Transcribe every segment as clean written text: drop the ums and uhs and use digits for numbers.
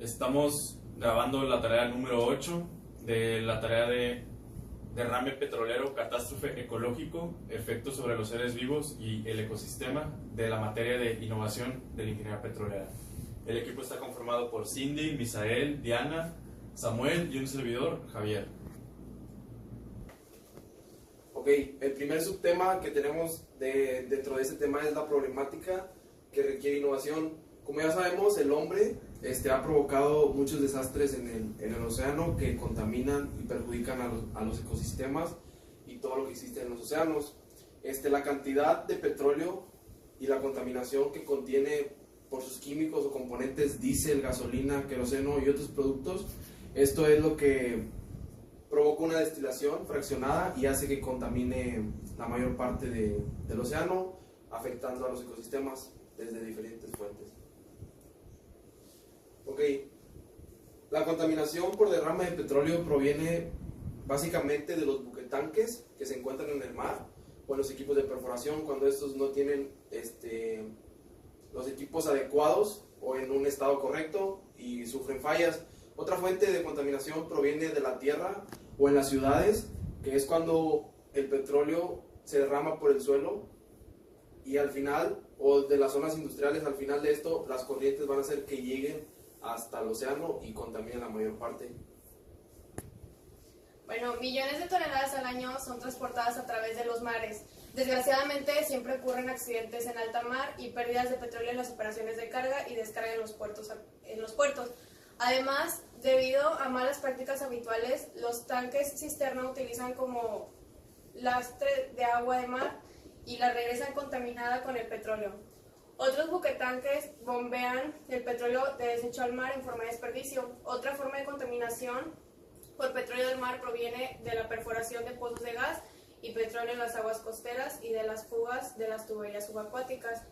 Estamos grabando la tarea número 8 de la tarea de derrame petrolero, catástrofe ecológico, efectos sobre los seres vivos y el ecosistema de la materia de innovación de la ingeniería petrolera. El equipo está conformado por Cindy, Misael, Diana, Samuel y un servidor, Javier. Ok, el primer subtema que tenemos dentro de este tema es la problemática que requiere innovación. Como ya sabemos, el hombre ha provocado muchos desastres en el océano que contaminan y perjudican a los ecosistemas y todo lo que existe en los océanos. La cantidad de petróleo y la contaminación que contiene por sus químicos o componentes, diésel, gasolina, queroseno y otros productos, esto es lo que provoca una destilación fraccionada y hace que contamine la mayor parte del océano, afectando a los ecosistemas desde diferentes fuentes. Ok, la contaminación por derrame de petróleo proviene básicamente de los buquetanques que se encuentran en el mar o en los equipos de perforación cuando estos no tienen los equipos adecuados o en un estado correcto y sufren fallas. Otra fuente de contaminación proviene de la tierra o en las ciudades, que es cuando el petróleo se derrama por el suelo y al final, o de las zonas industriales, al final de esto, las corrientes van a hacer que lleguen hasta el océano y contaminen la mayor parte. Bueno, millones de toneladas al año son transportadas a través de los mares. Desgraciadamente, siempre ocurren accidentes en alta mar y pérdidas de petróleo en las operaciones de carga y descarga en los puertos. Además, debido a malas prácticas habituales, los tanques cisterna utilizan como lastre de agua de mar y la regresan contaminada con el petróleo. Otros buquetanques bombean el petróleo de desecho al mar en forma de desperdicio. Otra forma de contaminación por petróleo del mar proviene de la perforación de pozos de gas y petróleo en las aguas costeras y de las fugas de las tuberías subacuáticas.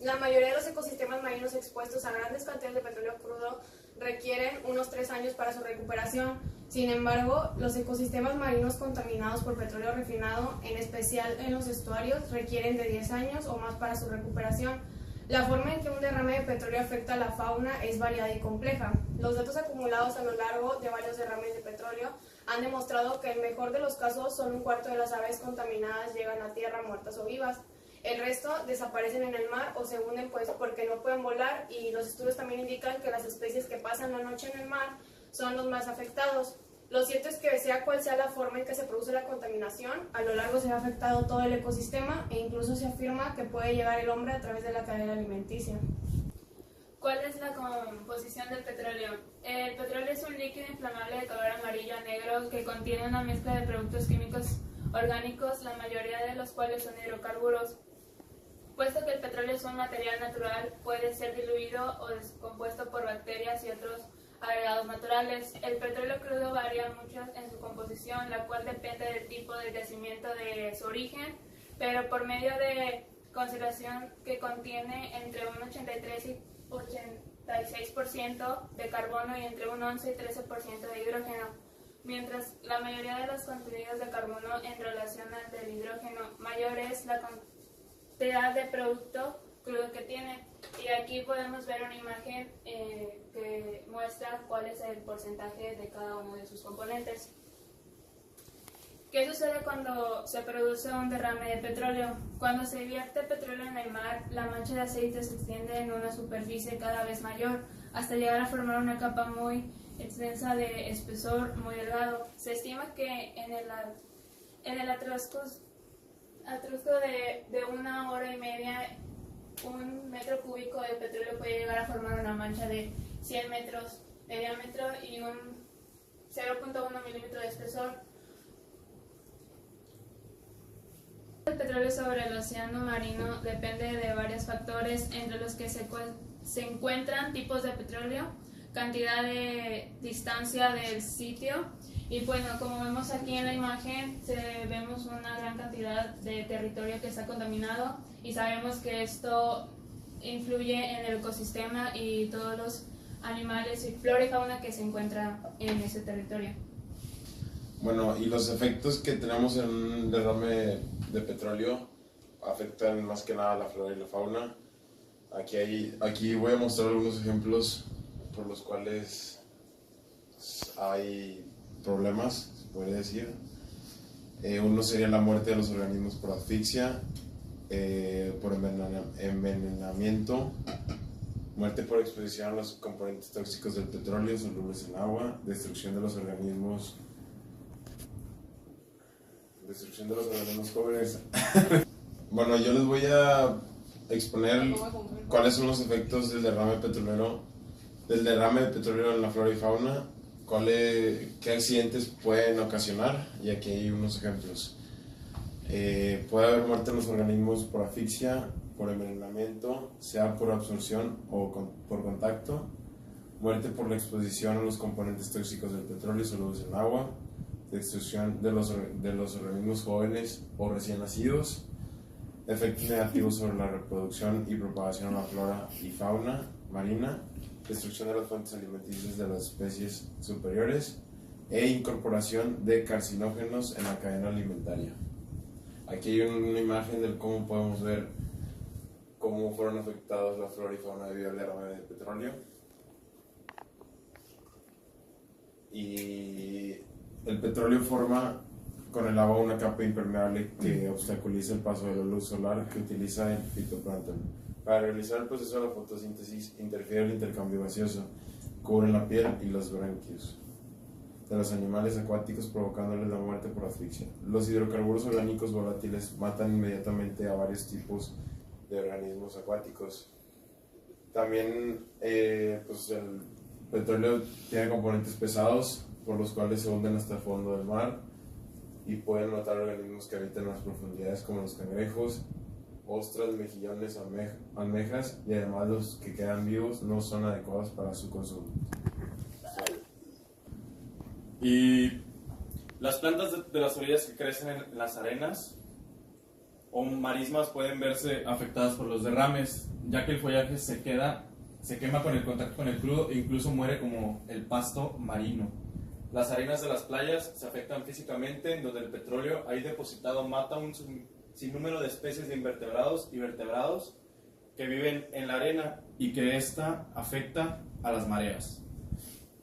La mayoría de los ecosistemas marinos expuestos a grandes cantidades de petróleo crudo requieren unos 3 años para su recuperación. Sin embargo, los ecosistemas marinos contaminados por petróleo refinado, en especial en los estuarios, requieren de 10 años o más para su recuperación. La forma en que un derrame de petróleo afecta a la fauna es variada y compleja. Los datos acumulados a lo largo de varios derrames de petróleo han demostrado que en el mejor de los casos solo un cuarto de las aves contaminadas llegan a tierra muertas o vivas. El resto desaparecen en el mar o se hunden porque no pueden volar, y los estudios también indican que las especies que pasan la noche en el mar son los más afectados. Lo cierto es que sea cual sea la forma en que se produce la contaminación, a lo largo se ha afectado todo el ecosistema e incluso se afirma que puede llegar el hombre a través de la cadena alimenticia. ¿Cuál es la composición del petróleo? El petróleo es un líquido inflamable de color amarillo a negro que contiene una mezcla de productos químicos orgánicos, la mayoría de los cuales son hidrocarburos. Puesto que el petróleo es un material natural, puede ser diluido o descompuesto por bacterias y otros agregados naturales. El petróleo crudo varía mucho en su composición, la cual depende del tipo de yacimiento de su origen, pero por medio de concentración que contiene entre un 83 y 86% de carbono y entre un 11 y 13% de hidrógeno, mientras la mayoría de los contenidos de carbono en relación al del hidrógeno mayor es la cantidad de producto crudo que tiene. Y aquí podemos ver una imagen que muestra cuál es el porcentaje de cada uno de sus componentes. ¿Qué sucede cuando se produce un derrame de petróleo? Cuando se vierte petróleo en el mar, la mancha de aceite se extiende en una superficie cada vez mayor hasta llegar a formar una capa muy extensa de espesor muy delgado. Se estima que en el atrasco de 1 hora y media, 1 metro cúbico de petróleo puede llegar a formar una mancha de 100 metros de diámetro y un 0.1 milímetro de espesor. El petróleo sobre el océano marino depende de varios factores, entre los que se encuentran tipos de petróleo, cantidad de distancia del sitio, y bueno, como vemos aquí en la imagen, vemos una gran cantidad de territorio que está contaminado y sabemos que esto influye en el ecosistema y todos los animales y flora y fauna que se encuentran en ese territorio. Bueno, y los efectos que tenemos en un derrame de petróleo afectan más que nada a la flora y la fauna. Aquí voy a mostrar algunos ejemplos por los cuales hay problemas, se podría decir. Uno sería la muerte de los organismos por asfixia, por envenenamiento, muerte por exposición a los componentes tóxicos del petróleo solubles en agua, destrucción de los organismos jóvenes. Bueno, yo les voy a exponer cuáles son los efectos del derrame petrolero en la flora y fauna, qué accidentes pueden ocasionar, y aquí hay unos ejemplos. Puede haber muerte en los organismos por asfixia, por envenenamiento, sea por absorción o por contacto, muerte por la exposición a los componentes tóxicos del petróleo solubles en agua, destrucción de los organismos jóvenes o recién nacidos, efectos negativos sobre la reproducción y propagación a la flora y fauna marina, destrucción de las fuentes alimenticias de las especies superiores e incorporación de carcinógenos en la cadena alimentaria. Aquí hay una imagen de cómo podemos ver cómo fueron afectados la flora y fauna debido al derrame de petróleo. Y el petróleo forma con el agua una capa impermeable que obstaculiza el paso de la luz solar que utiliza el fitoplancton. Para realizar el proceso de la fotosíntesis interfiere el intercambio gaseoso, cubre la piel y los bronquios de los animales acuáticos, provocándoles la muerte por asfixia. Los hidrocarburos orgánicos volátiles matan inmediatamente a varios tipos de organismos acuáticos. También pues el petróleo tiene componentes pesados por los cuales se hunden hasta el fondo del mar y pueden matar organismos que habitan en las profundidades, como los cangrejos, ostras, mejillones, almejas, y además los que quedan vivos no son adecuados para su consumo. Y las plantas de las orillas que crecen en las arenas o marismas pueden verse afectadas por los derrames, ya que el follaje se quema con el contacto con el crudo e incluso muere como el pasto marino. Las arenas de las playas se afectan físicamente, en donde el petróleo ahí depositado mata un sinnúmero de especies de invertebrados y vertebrados que viven en la arena, y que ésta afecta a las mareas.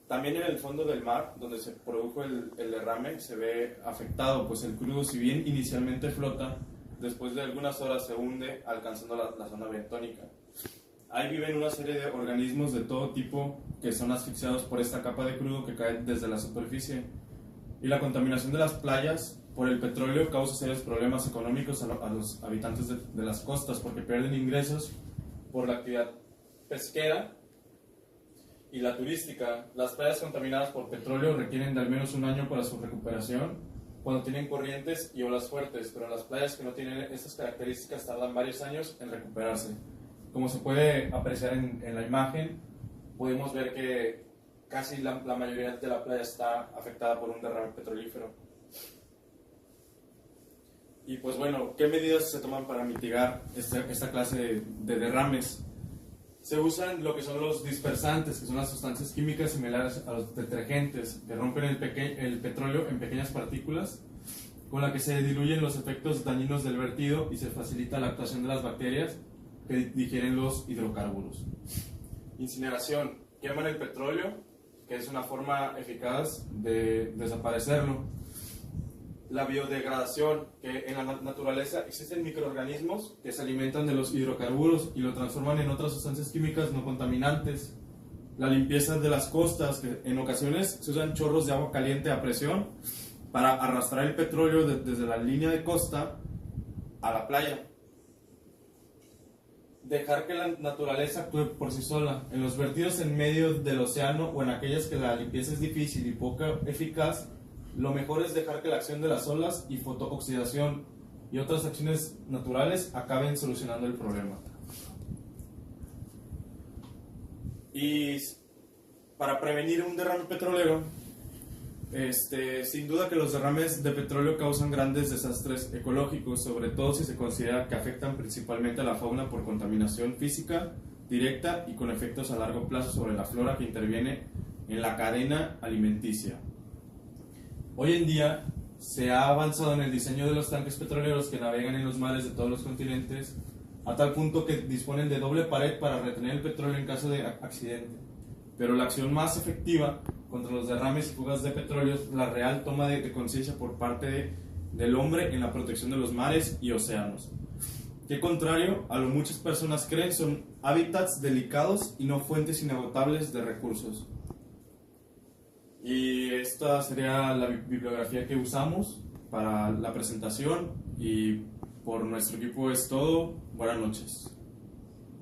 También en el fondo del mar, donde se produjo el derrame, se ve afectado, pues el crudo, si bien inicialmente flota, después de algunas horas se hunde, alcanzando la zona bentónica. Ahí viven una serie de organismos de todo tipo que son asfixiados por esta capa de crudo que cae desde la superficie. Y la contaminación de las playas por el petróleo causa serios problemas económicos a los habitantes de las costas, porque pierden ingresos por la actividad pesquera y la turística. Las playas contaminadas por petróleo requieren de al menos un año para su recuperación cuando tienen corrientes y olas fuertes, pero las playas que no tienen estas características tardan varios años en recuperarse. Como se puede apreciar en la imagen, podemos ver que casi la mayoría de la playa está afectada por un derrame petrolífero. Y pues bueno, ¿qué medidas se toman para mitigar esta clase de derrames? Se usan lo que son los dispersantes, que son las sustancias químicas similares a los detergentes, que rompen el petróleo en pequeñas partículas, con la que se diluyen los efectos dañinos del vertido y se facilita la actuación de las bacterias que digieren los hidrocarburos. Incineración. Queman el petróleo, que es una forma eficaz de desaparecerlo. La biodegradación, que en la naturaleza existen microorganismos que se alimentan de los hidrocarburos y lo transforman en otras sustancias químicas no contaminantes. La limpieza de las costas, que en ocasiones se usan chorros de agua caliente a presión para arrastrar el petróleo desde la línea de costa a la playa. Dejar que la naturaleza actúe por sí sola. En los vertidos en medio del océano o en aquellas que la limpieza es difícil y poco eficaz, lo mejor es dejar que la acción de las olas y fotooxidación y otras acciones naturales acaben solucionando el problema. Y para prevenir un derrame petrolero, sin duda que los derrames de petróleo causan grandes desastres ecológicos, sobre todo si se considera que afectan principalmente a la fauna por contaminación física directa y con efectos a largo plazo sobre la flora que interviene en la cadena alimenticia. Hoy en día se ha avanzado en el diseño de los tanques petroleros que navegan en los mares de todos los continentes a tal punto que disponen de doble pared para retener el petróleo en caso de accidente. Pero la acción más efectiva contra los derrames y fugas de petróleo es la real toma de conciencia por parte del hombre en la protección de los mares y océanos, que contrario a lo muchas personas creen son hábitats delicados y no fuentes inagotables de recursos. Y esta sería la bibliografía que usamos para la presentación y por nuestro equipo es todo. Buenas noches.